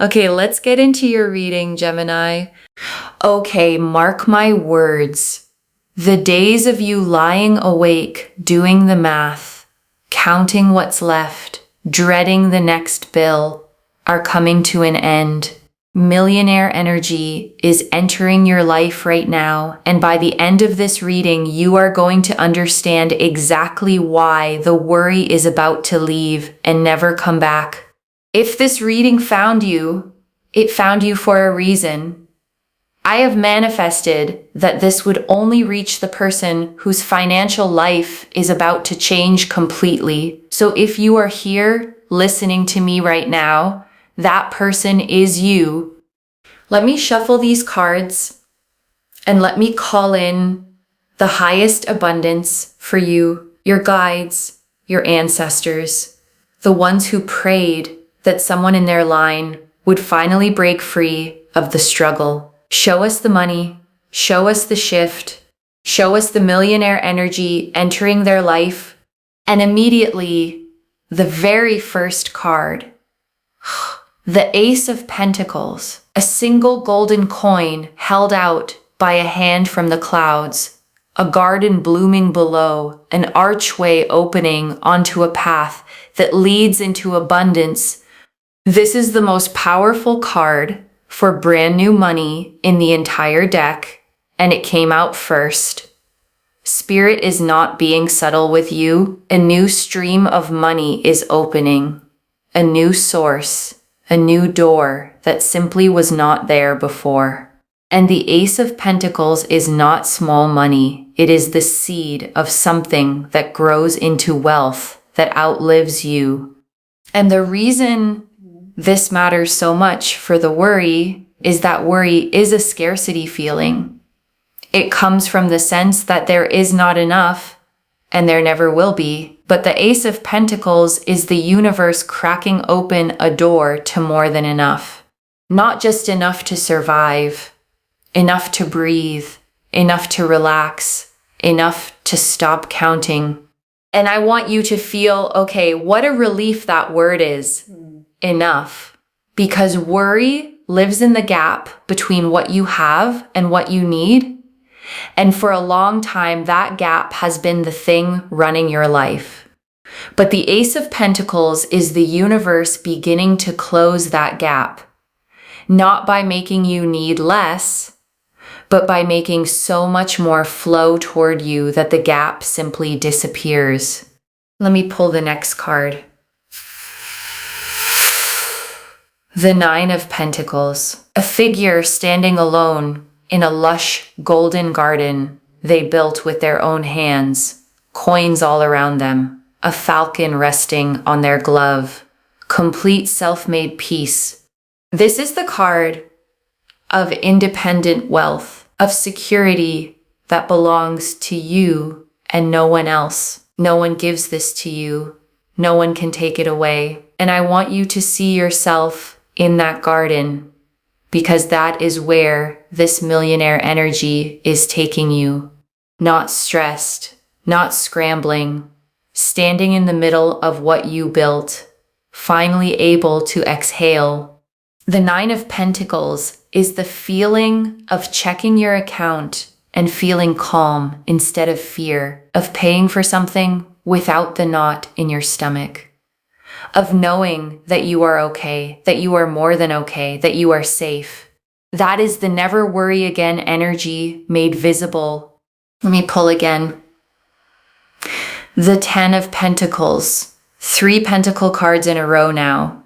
Okay, let's get into your reading, Gemini. Okay, mark my words. The days of you lying awake, doing the math, counting what's left, dreading the next bill, are coming to an end. Millionaire energy is entering your life right now, and by the end of this reading, you are going to understand exactly why the worry is about to leave and never come back. If this reading found you, it found you for a reason. I have manifested that this would only reach the person whose financial life is about to change completely. So if you are here listening to me right now, that person is you. Let me shuffle these cards and let me call in the highest abundance for you, your guides, your ancestors, the ones who prayed that someone in their line would finally break free of the struggle. Show us the money, show us the shift, show us the millionaire energy entering their life, and immediately the very first card, the Ace of Pentacles, a single golden coin held out by a hand from the clouds, a garden blooming below, an archway opening onto a path that leads into abundance. This is the most powerful card for brand new money in the entire deck, and it came out first. Spirit is not being subtle with you. A new stream of money is opening, a new source, a new door that simply was not there before. And the Ace of Pentacles is not small money. It is the seed of something that grows into wealth that outlives you. And the reason this matters so much for the worry is that worry is a scarcity feeling. It comes from the sense that there is not enough and there never will be. But the Ace of Pentacles is the universe cracking open a door to more than enough. Not just enough to survive, enough to breathe, enough to relax, enough to stop counting. And I want you to feel, okay, what a relief that word is. Enough. Because worry lives in the gap between what you have and what you need. And for a long time, that gap has been the thing running your life. But the Ace of Pentacles is the universe beginning to close that gap. Not by making you need less, but by making so much more flow toward you that the gap simply disappears. Let me pull the next card. The Nine of Pentacles, a figure standing alone in a lush golden garden they built with their own hands, coins all around them, a falcon resting on their glove, complete self-made peace. This is the card of independent wealth, of security that belongs to you and no one else. No one gives this to you. No one can take it away. And I want you to see yourself in that garden, because that is where this millionaire energy is taking you. Not stressed, not scrambling, standing in the middle of what you built, finally able to exhale. The Nine of Pentacles is the feeling of checking your account and feeling calm instead of fear, of paying for something without the knot in your stomach, of knowing that you are okay, that you are more than okay, that you are safe. That is the never worry again energy made visible. Let me pull again. The Ten of Pentacles, 3 pentacle cards in a row now.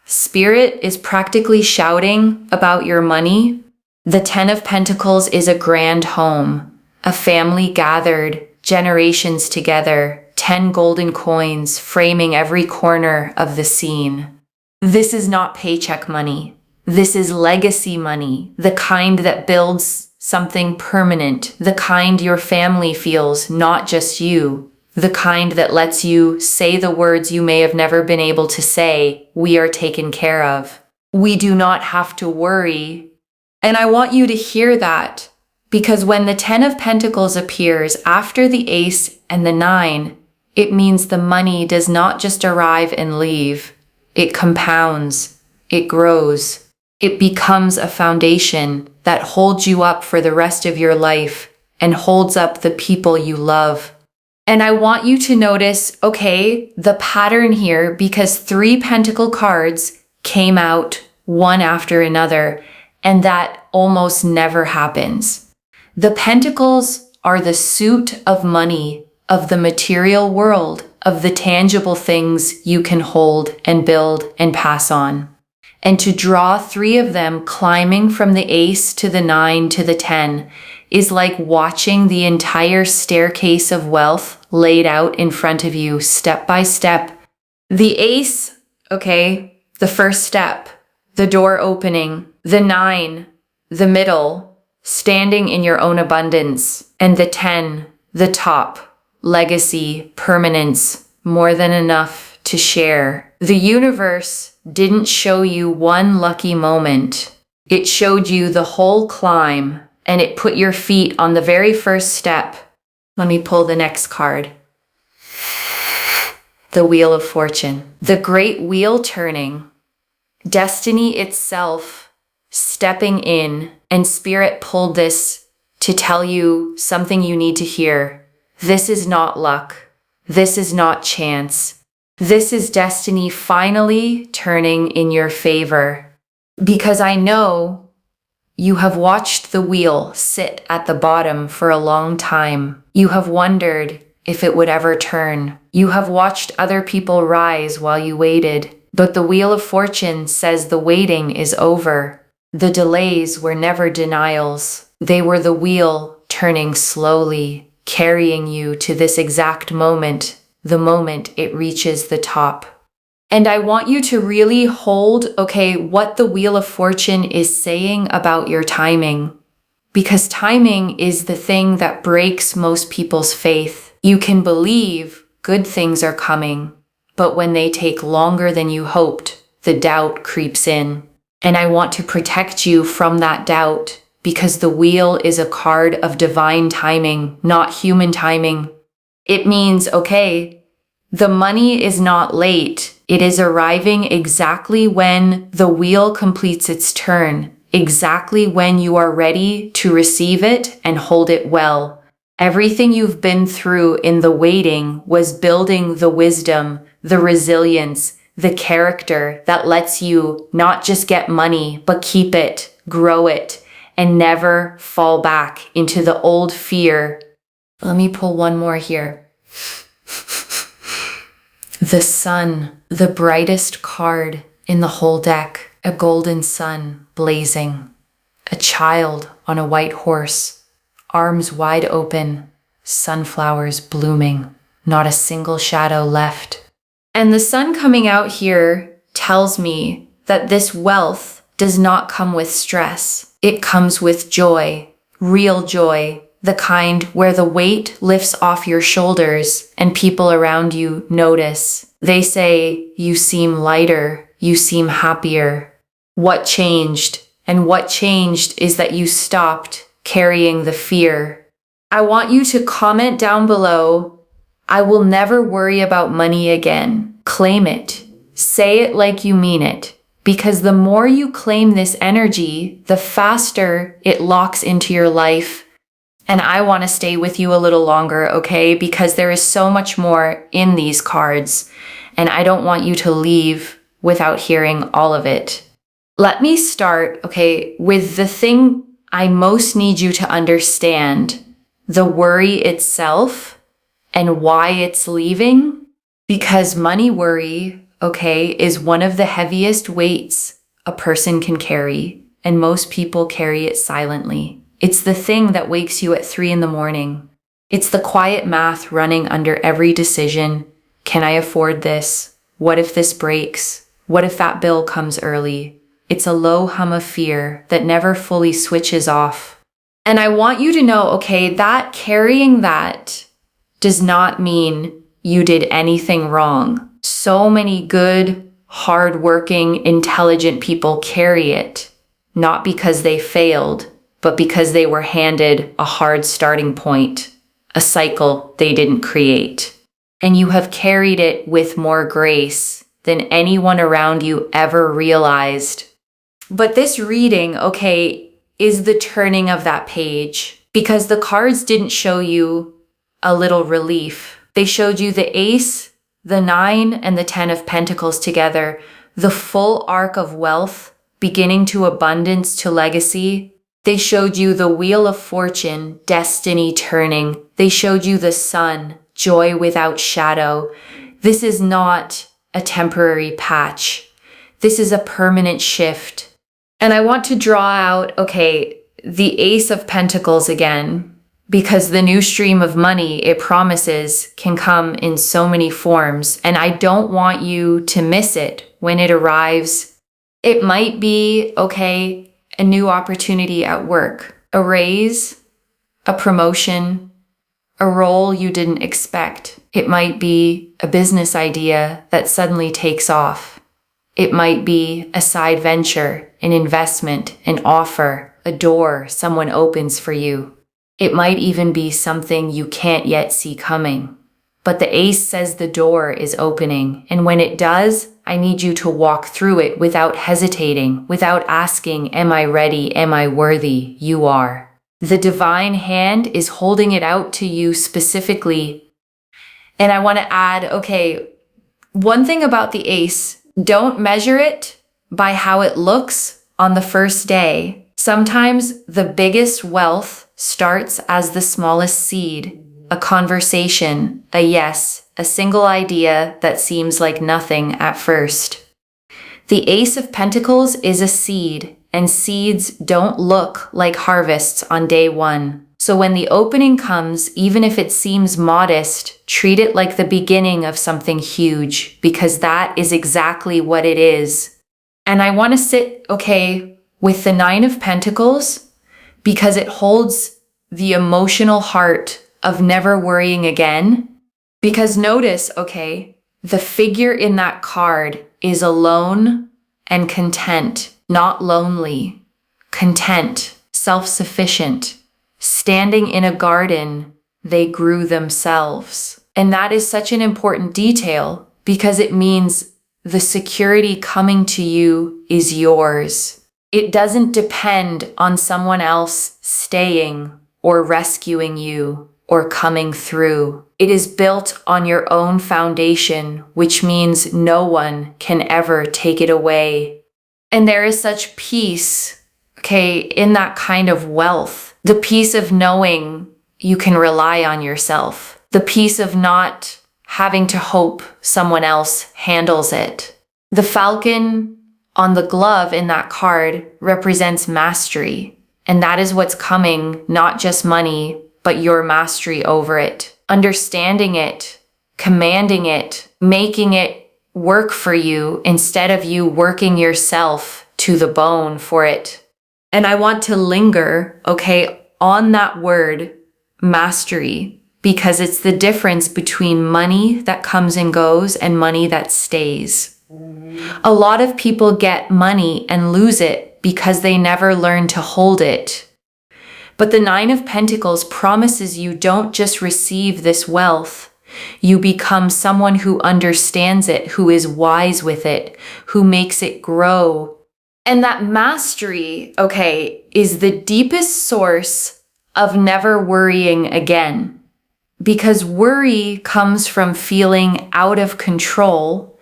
Spirit is practically shouting about your money. The Ten of Pentacles is a grand home, a family gathered, generations together, 10 golden coins framing every corner of the scene. This is not paycheck money. This is legacy money, the kind that builds something permanent, the kind your family feels, not just you, the kind that lets you say the words you may have never been able to say, we are taken care of. We do not have to worry. And I want you to hear that, because when the Ten of Pentacles appears after the Ace and the Nine, it means the money does not just arrive and leave. It compounds, it grows. It becomes a foundation that holds you up for the rest of your life and holds up the people you love. And I want you to notice, okay, the pattern here, because 3 pentacle cards came out one after another, and that almost never happens. The pentacles are the suit of money, of the material world, of the tangible things you can hold and build and pass on. And to draw 3 of them climbing from the ace to the 9 to the 10 is like watching the entire staircase of wealth laid out in front of you step by step. The ace, okay, the first step, the door opening, the 9, the middle, standing in your own abundance, and the 10, the top, legacy, permanence, more than enough to share. The universe didn't show you one lucky moment. It showed you the whole climb, and it put your feet on the very first step. Let me pull the next card. The Wheel of Fortune. The great wheel turning. Destiny itself stepping in, and Spirit pulled this to tell you something you need to hear. This is not luck. This is not chance. This is destiny finally turning in your favor. Because I know you have watched the wheel sit at the bottom for a long time. You have wondered if it would ever turn. You have watched other people rise while you waited. But the Wheel of Fortune says the waiting is over. The delays were never denials. They were the wheel turning slowly, carrying you to this exact moment, the moment it reaches the top. And I want you to really hold, okay, what the Wheel of Fortune is saying about your timing. Because timing is the thing that breaks most people's faith. You can believe good things are coming, but when they take longer than you hoped, the doubt creeps in. And I want to protect you from that doubt, because the wheel is a card of divine timing, not human timing. It means, okay, the money is not late. It is arriving exactly when the wheel completes its turn, exactly when you are ready to receive it and hold it well. Everything you've been through in the waiting was building the wisdom, the resilience, the character that lets you not just get money, but keep it, grow it, and never fall back into the old fear. Let me pull one more here. The sun, the brightest card in the whole deck, a golden sun blazing, a child on a white horse, arms wide open, sunflowers blooming, not a single shadow left. And the sun coming out here tells me that this wealth does not come with stress. It comes with joy, real joy, the kind where the weight lifts off your shoulders and people around you notice. They say, you seem lighter, you seem happier. What changed? And what changed is that you stopped carrying the fear. I want you to comment down below, I will never worry about money again. Claim it. Say it like you mean it. Because the more you claim this energy, the faster it locks into your life. And I want to stay with you a little longer, okay? Because there is so much more in these cards. And I don't want you to leave without hearing all of it. Let me start, okay, with the thing I most need you to understand, the worry itself and why it's leaving. Because money worry, okay, is one of the heaviest weights a person can carry. And most people carry it silently. It's the thing that wakes you at 3 a.m. It's the quiet math running under every decision. Can I afford this? What if this breaks? What if that bill comes early? It's a low hum of fear that never fully switches off. And I want you to know, okay, that carrying that does not mean you did anything wrong. So many good, hardworking, intelligent people carry it, not because they failed, but because they were handed a hard starting point, a cycle they didn't create. And you have carried it with more grace than anyone around you ever realized. But this reading, okay, is the turning of that page, because the cards didn't show you a little relief. They showed you the Ace, the 9, and the 10 of Pentacles together, the full arc of wealth, beginning to abundance to legacy. They showed you the Wheel of Fortune, destiny turning. They showed you the Sun, joy without shadow. This is not a temporary patch. This is a permanent shift. And I want to draw out, okay, the Ace of Pentacles again, because the new stream of money it promises can come in so many forms, and I don't want you to miss it when it arrives. It might be, okay, a new opportunity at work, a raise, a promotion, a role you didn't expect. It might be a business idea that suddenly takes off. It might be a side venture, an investment, an offer, a door someone opens for you. It might even be something you can't yet see coming. But the Ace says the door is opening, and when it does, I need you to walk through it without hesitating, without asking, am I ready? Am I worthy? You are. The divine hand is holding it out to you specifically. And I want to add, okay, one thing about the Ace, don't measure it by how it looks on the first day. Sometimes the biggest wealth starts as the smallest seed, a conversation, a yes, a single idea that seems like nothing at first. The Ace of Pentacles is a seed, and seeds don't look like harvests on day one. So when the opening comes, even if it seems modest, treat it like the beginning of something huge, because that is exactly what it is. And I want to sit, okay, with the 9 of Pentacles, because it holds the emotional heart of never worrying again. Because notice, okay, the figure in that card is alone and content, not lonely, content, self-sufficient, standing in a garden they grew themselves. And that is such an important detail because it means the security coming to you is yours. It doesn't depend on someone else staying or rescuing you or coming through. It is built on your own foundation, which means no one can ever take it away. And there is such peace, okay, in that kind of wealth. The peace of knowing you can rely on yourself. The peace of not having to hope someone else handles it. The falcon on the glove in that card represents mastery. And that is what's coming, not just money, but your mastery over it. Understanding it, commanding it, making it work for you instead of you working yourself to the bone for it. And I want to linger, okay, on that word, mastery, because it's the difference between money that comes and goes and money that stays. A lot of people get money and lose it because they never learn to hold it. But the 9 of Pentacles promises you don't just receive this wealth. You become someone who understands it, who is wise with it, who makes it grow. And that mastery, okay, is the deepest source of never worrying again. Because worry comes from feeling out of control,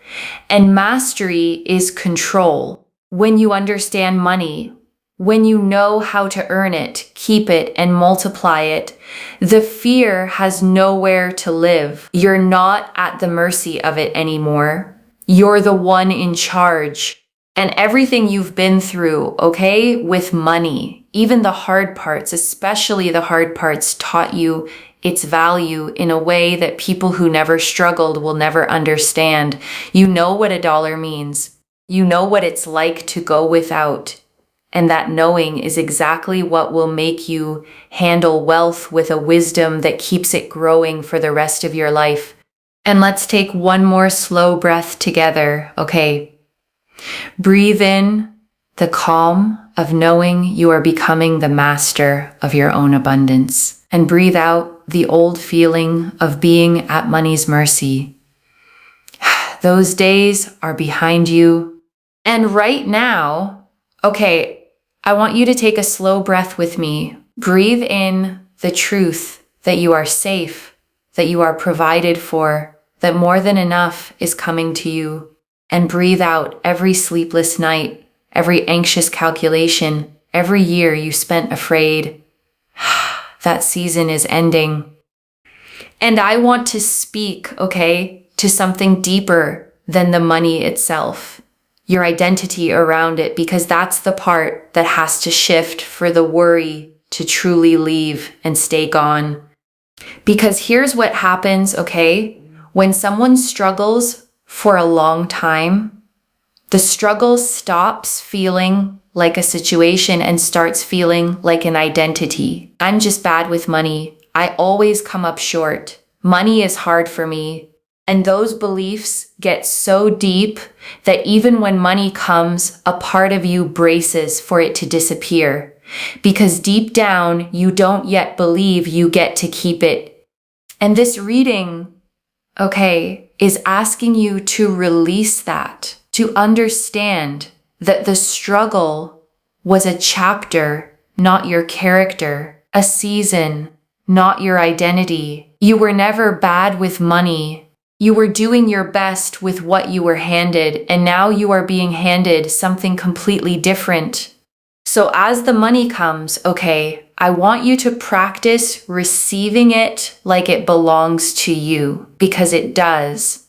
and mastery is control. When you understand money, when you know how to earn it, keep it, and multiply it, the fear has nowhere to live. You're not at the mercy of it anymore. You're the one in charge. And everything you've been through, okay, with money, even the hard parts, especially the hard parts, taught you its value in a way that people who never struggled will never understand. You know what a dollar means. You know what it's like to go without. And that knowing is exactly what will make you handle wealth with a wisdom that keeps it growing for the rest of your life. And let's take one more slow breath together, okay? Breathe in the calm of knowing you are becoming the master of your own abundance. And breathe out the old feeling of being at money's mercy. The Those days are behind you. And right now, okay, I want you to take a slow breath with me. Breathe in the truth that you are safe, that you are provided for, that more than enough is coming to you. And breathe out every sleepless night, every anxious calculation, every year you spent afraid. That season is ending. And I want to speak, okay, to something deeper than the money itself, your identity around it, because that's the part that has to shift for the worry to truly leave and stay gone. Because here's what happens, okay, when someone struggles for a long time, the struggle stops feeling like a situation and starts feeling like an identity. I'm just bad with money. I always come up short. Money is hard for me. And those beliefs get so deep that even when money comes, a part of you braces for it to disappear. Because deep down, you don't yet believe you get to keep it. And this reading, okay, is asking you to release that, to understand that the struggle was a chapter, not your character, a season, not your identity. You were never bad with money. You were doing your best with what you were handed, and now you are being handed something completely different. So as the money comes, okay, I want you to practice receiving it like it belongs to you, because it does.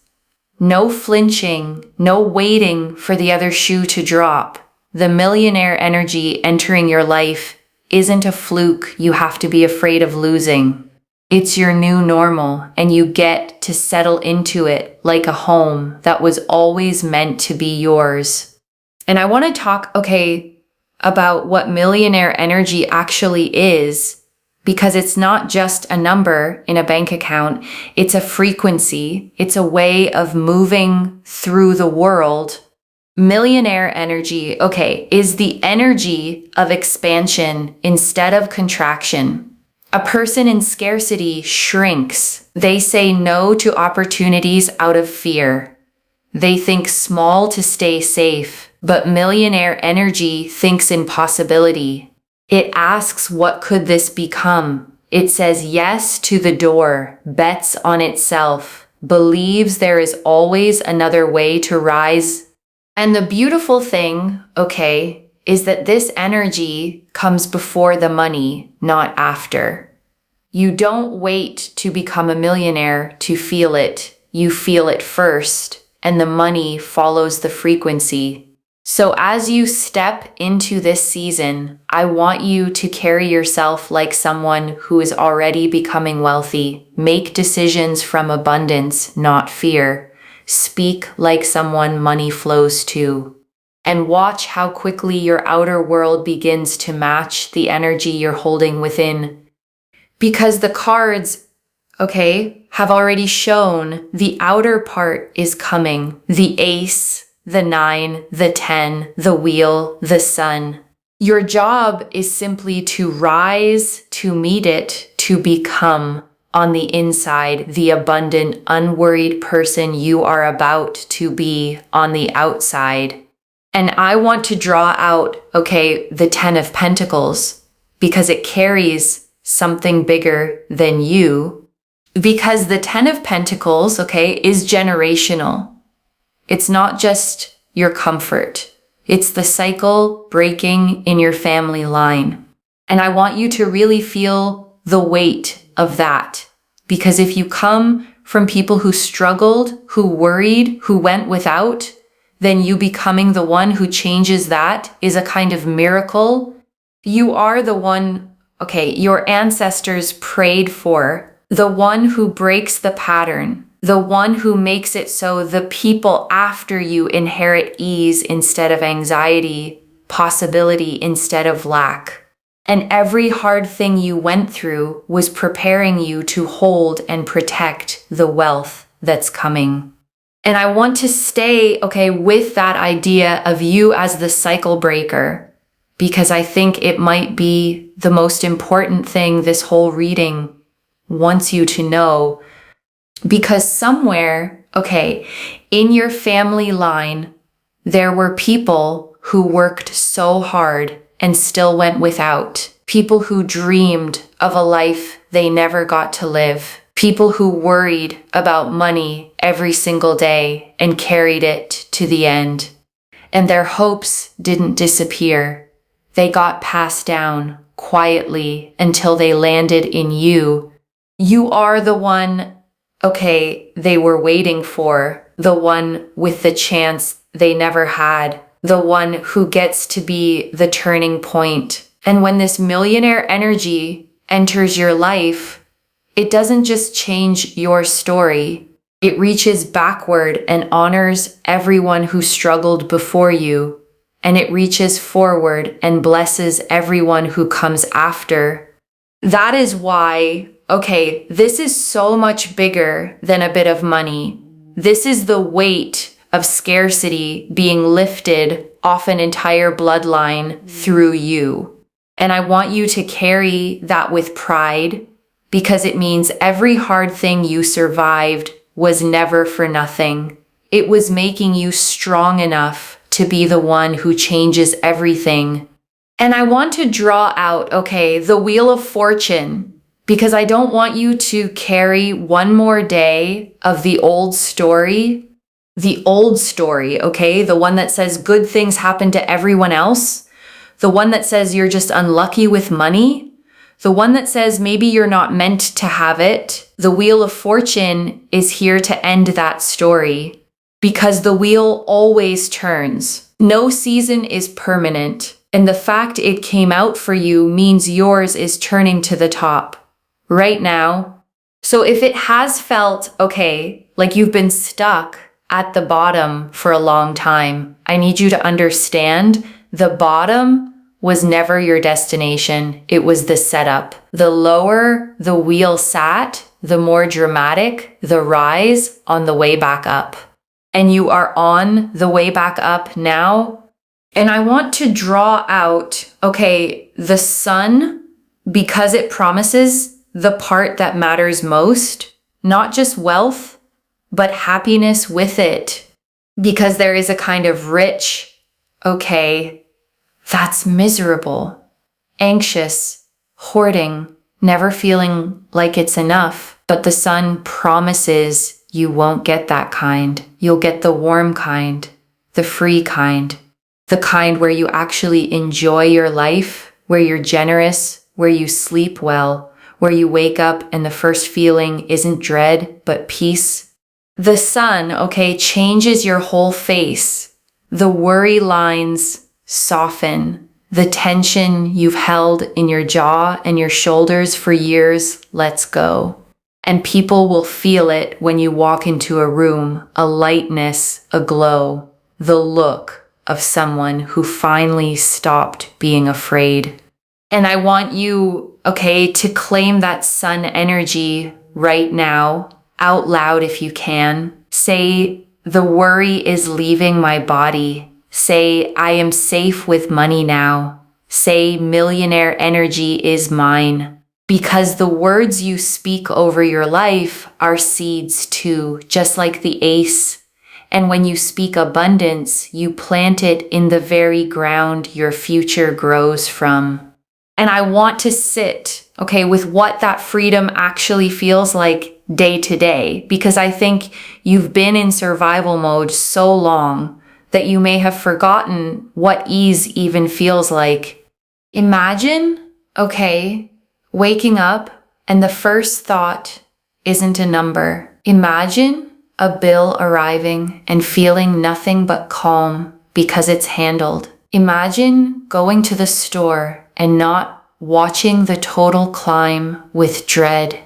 No flinching, no waiting for the other shoe to drop. The millionaire energy entering your life isn't a fluke you have to be afraid of losing. It's your new normal, and you get to settle into it like a home that was always meant to be yours. And I want to talk, okay, about what millionaire energy actually is, because it's not just a number in a bank account. It's a frequency. It's a way of moving through the world. Millionaire energy, okay, is the energy of expansion instead of contraction. A person in scarcity shrinks. They say no to opportunities out of fear. They think small to stay safe, but millionaire energy thinks in possibility. It asks, what could this become? It says yes to the door, bets on itself, believes there is always another way to rise. And the beautiful thing, okay, is that this energy comes before the money, not after. You don't wait to become a millionaire to feel it. You feel it first, and the money follows the frequency. So as you step into this season, I want you to carry yourself like someone who is already becoming wealthy. Make decisions from abundance, not fear. Speak like someone money flows to. And watch how quickly your outer world begins to match the energy you're holding within. Because the cards, okay, have already shown the outer part is coming. The ace, the 9, the 10, the wheel, the sun. Your job is simply to rise, to meet it, to become on the inside the abundant, unworried person you are about to be on the outside. And I want to draw out, okay, the 10 of Pentacles, because it carries something bigger than you. Because the 10 of Pentacles, okay, is generational. It's not just your comfort. It's the cycle breaking in your family line. And I want you to really feel the weight of that. Because if you come from people who struggled, who worried, who went without, then you becoming the one who changes that is a kind of miracle. You are the one, okay, your ancestors prayed for, the one who breaks the pattern, the one who makes it so the people after you inherit ease instead of anxiety, possibility instead of lack. And every hard thing you went through was preparing you to hold and protect the wealth that's coming. And I want to stay, okay, with that idea of you as the cycle breaker, because I think it might be the most important thing this whole reading wants you to know. Because somewhere Okay, in your family line, there were people who worked so hard and still went without. People who dreamed of a life they never got to live. People who worried about money every single day and carried it to the end. And their hopes didn't disappear. They got passed down quietly until they landed in you. You are the one, they were waiting for, the one with the chance they never had, the one who gets to be the turning point. And when this millionaire energy enters your life, it doesn't just change your story. It reaches backward and honors everyone who struggled before you. And it reaches forward and blesses everyone who comes after. That is why, this is so much bigger than a bit of money. This is the weight of scarcity being lifted off an entire bloodline through you. And I want you to carry that with pride, because it means every hard thing you survived was never for nothing. It was making you strong enough to be the one who changes everything. And I want to draw out, the Wheel of Fortune, because I don't want you to carry one more day of the old story. The old story, the one that says good things happen to everyone else. The one that says you're just unlucky with money. The one that says maybe you're not meant to have it. The Wheel of Fortune is here to end that story, because the wheel always turns. No season is permanent, and the fact it came out for you means yours is turning to the top right now. So if it has felt, like you've been stuck at the bottom for a long time, I need you to understand the bottom was never your destination. It was the setup. The lower the wheel sat, the more dramatic the rise on the way back up. And you are on the way back up now. And I want to draw out, the sun, because it promises the part that matters most, not just wealth, but happiness with it. Because there is a kind of rich, that's miserable, anxious, hoarding, never feeling like it's enough. But the sun promises you won't get that kind. You'll get the warm kind, the free kind, the kind where you actually enjoy your life, where you're generous, where you sleep well, where you wake up and the first feeling isn't dread, but peace. The sun, changes your whole face. The worry lines soften. The tension you've held in your jaw and your shoulders for years lets go. And people will feel it when you walk into a room, a lightness, a glow, the look of someone who finally stopped being afraid. And I want you, to claim that sun energy right now, out loud if you can. Say, the worry is leaving my body. Say, I am safe with money now. Say, millionaire energy is mine. Because the words you speak over your life are seeds too, just like the ace. And when you speak abundance, you plant it in the very ground your future grows from. And I want to sit, with what that freedom actually feels like day to day, because I think you've been in survival mode so long that you may have forgotten what ease even feels like. Imagine, waking up and the first thought isn't a number. Imagine a bill arriving and feeling nothing but calm because it's handled. Imagine going to the store and not watching the total climb with dread.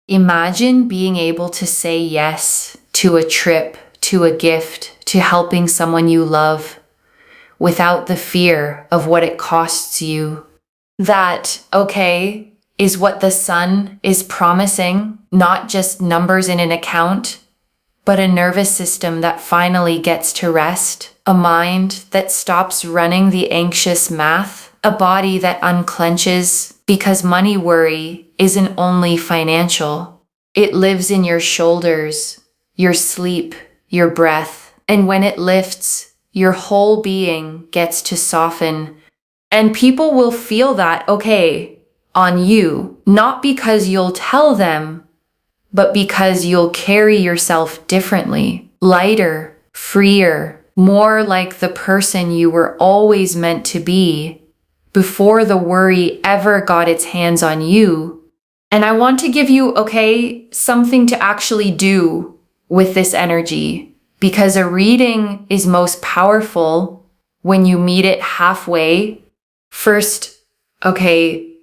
Imagine being able to say yes to a trip, to a gift, to helping someone you love without the fear of what it costs you. That, is what the sun is promising, not just numbers in an account, but a nervous system that finally gets to rest, a mind that stops running the anxious math, a body that unclenches because money worry isn't only financial. It lives in your shoulders, your sleep, your breath. And when it lifts, your whole being gets to soften. And people will feel that, okay, on you, not because you'll tell them, but because you'll carry yourself differently, lighter, freer, more like the person you were always meant to be before the worry ever got its hands on you. And I want to give you, okay, something to actually do with this energy, because a reading is most powerful when you meet it halfway. First, okay,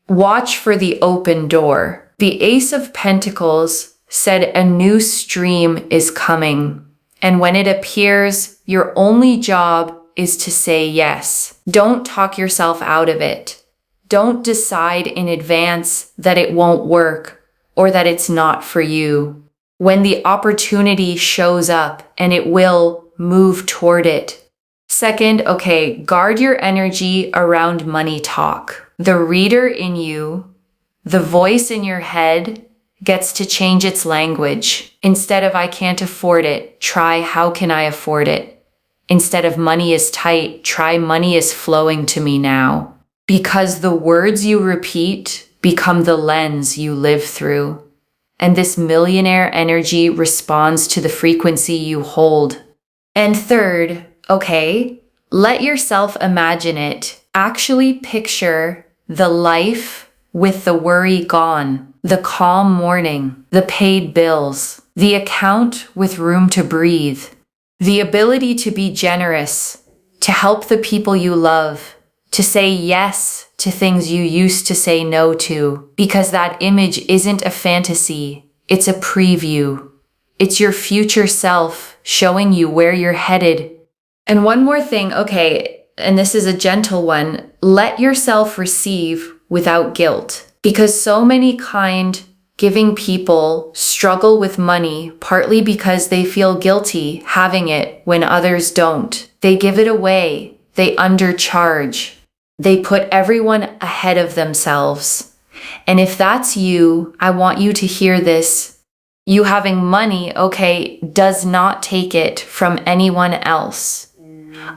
watch for the open door. The Ace of Pentacles said a new stream is coming. And when it appears, your only job is to say yes. Don't talk yourself out of it. Don't decide in advance that it won't work or that it's not for you. When the opportunity shows up, and it will, move toward it. Second, okay, guard your energy around money talk. The reader in you, the voice in your head, gets to change its language. Instead of I can't afford it, try how can I afford it? Instead of money is tight, try money is flowing to me now. Because the words you repeat become the lens you live through. And this millionaire energy responds to the frequency you hold. And third, okay, let yourself imagine it. Actually picture the life with the worry gone, the calm morning, the paid bills, the account with room to breathe, the ability to be generous, to help the people you love, to say yes to things you used to say no to, because that image isn't a fantasy, it's a preview. It's your future self showing you where you're headed. And one more thing, okay, and this is a gentle one, let yourself receive without guilt. Because so many kind, giving people struggle with money, partly because they feel guilty having it when others don't. They give it away. They undercharge. They put everyone ahead of themselves. And if that's you, I want you to hear this. You having money, okay, does not take it from anyone else.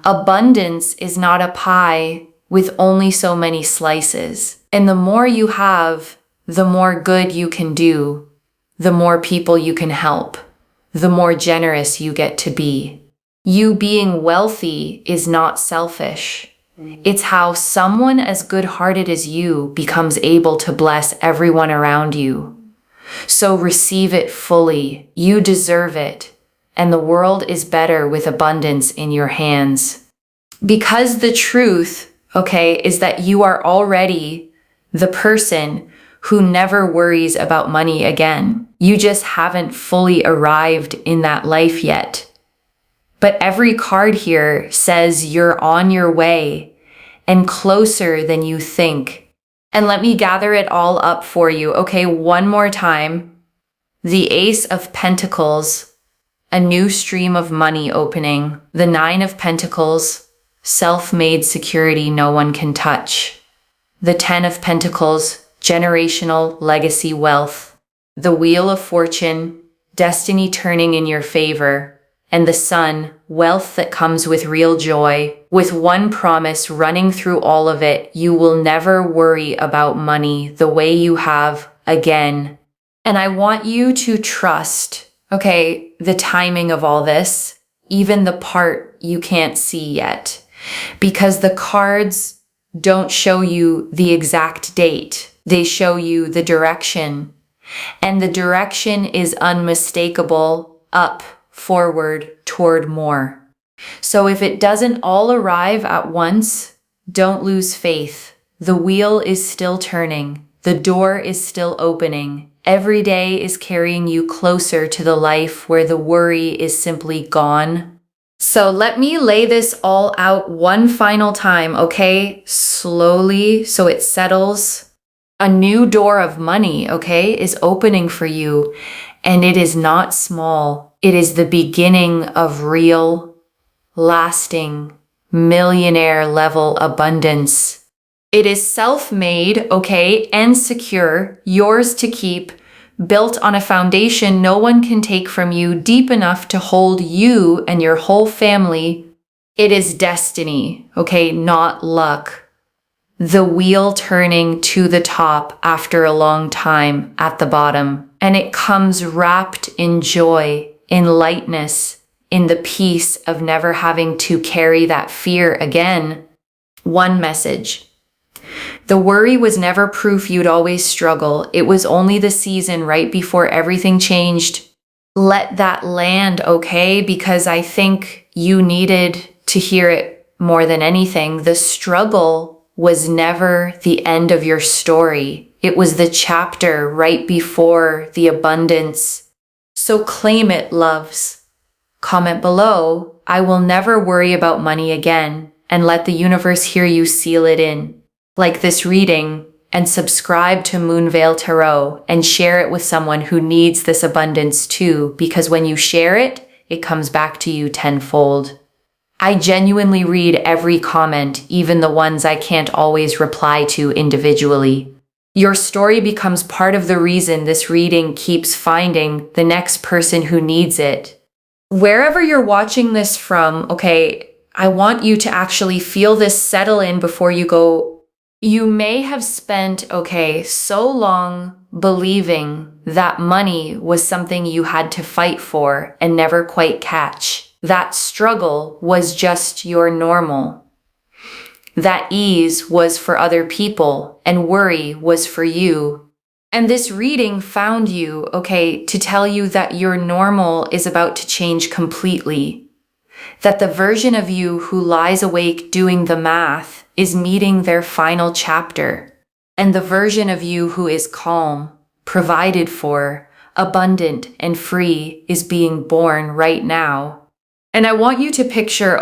Abundance is not a pie with only so many slices. And the more you have, the more good you can do, the more people you can help, the more generous you get to be. You being wealthy is not selfish. It's how someone as good-hearted as you becomes able to bless everyone around you. So receive it fully. You deserve it. And the world is better with abundance in your hands. Because the truth, okay, is that you are already the person who never worries about money again. You just haven't fully arrived in that life yet. But every card here says you're on your way and closer than you think. And let me gather it all up for you. Okay, one more time. The Ace of Pentacles, a new stream of money opening. The Nine of Pentacles, self-made security no one can touch. The Ten of Pentacles, generational legacy wealth. The Wheel of Fortune, destiny turning in your favor. And the Sun, wealth that comes with real joy. With one promise running through all of it, you will never worry about money the way you have again. And I want you to trust, okay, the timing of all this, even the part you can't see yet. Because the cards don't show you the exact date. They show you the direction. And the direction is unmistakable, up, forward, toward more. So if it doesn't all arrive at once, don't lose faith. The wheel is still turning. The door is still opening. Every day is carrying you closer to the life where the worry is simply gone. So let me lay this all out one final time, okay? Slowly, so it settles. A new door of money, okay, is opening for you. And it is not small. It is the beginning of real, lasting, millionaire level abundance. It is self-made, okay, and secure, yours to keep, built on a foundation no one can take from you, deep enough to hold you and your whole family. It is destiny, okay, not luck. The wheel turning to the top after a long time at the bottom. And it comes wrapped in joy, in lightness, in the peace of never having to carry that fear again. One message. The worry was never proof you'd always struggle. It was only the season right before everything changed. Let that land, okay? Because I think you needed to hear it more than anything. The struggle was never the end of your story. It was the chapter right before the abundance. So claim it, loves. Comment below, I will never worry about money again, and let the universe hear you seal it in. Like this reading, and subscribe to Moonveil Tarot and share it with someone who needs this abundance too, because when you share it, it comes back to you tenfold. I genuinely read every comment, even the ones I can't always reply to individually. Your story becomes part of the reason this reading keeps finding the next person who needs it. Wherever you're watching this from, okay, I want you to actually feel this settle in before you go. You may have spent, so long believing that money was something you had to fight for and never quite catch. That struggle was just your normal. That ease was for other people and worry was for you. And this reading found you, to tell you that your normal is about to change completely. That the version of you who lies awake doing the math is meeting their final chapter. And the version of you who is calm, provided for, abundant, and free is being born right now. And I want you to picture,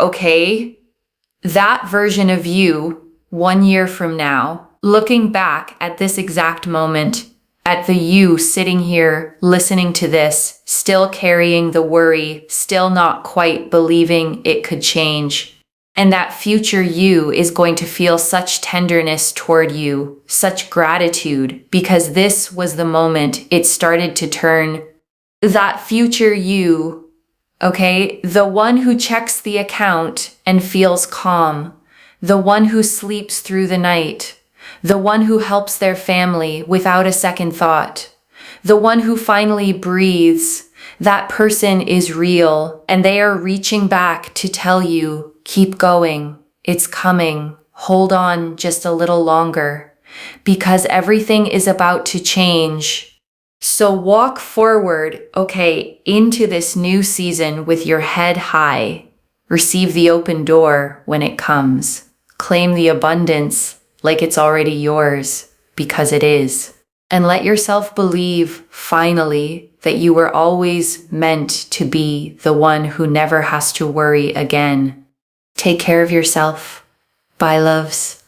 that version of you 1 year from now, looking back at this exact moment, at the you sitting here listening to this, still carrying the worry, still not quite believing it could change. And that future you is going to feel such tenderness toward you, such gratitude, because this was the moment it started to turn. That future you, the one who checks the account and feels calm, the one who sleeps through the night, the one who helps their family without a second thought, the one who finally breathes, that person is real, and they are reaching back to tell you, keep going, it's coming, hold on just a little longer, because everything is about to change. So walk forward, into this new season with your head high. Receive the open door when it comes. Claim the abundance like it's already yours, because it is. And let yourself believe, finally, that you were always meant to be the one who never has to worry again. Take care of yourself. Bye, loves.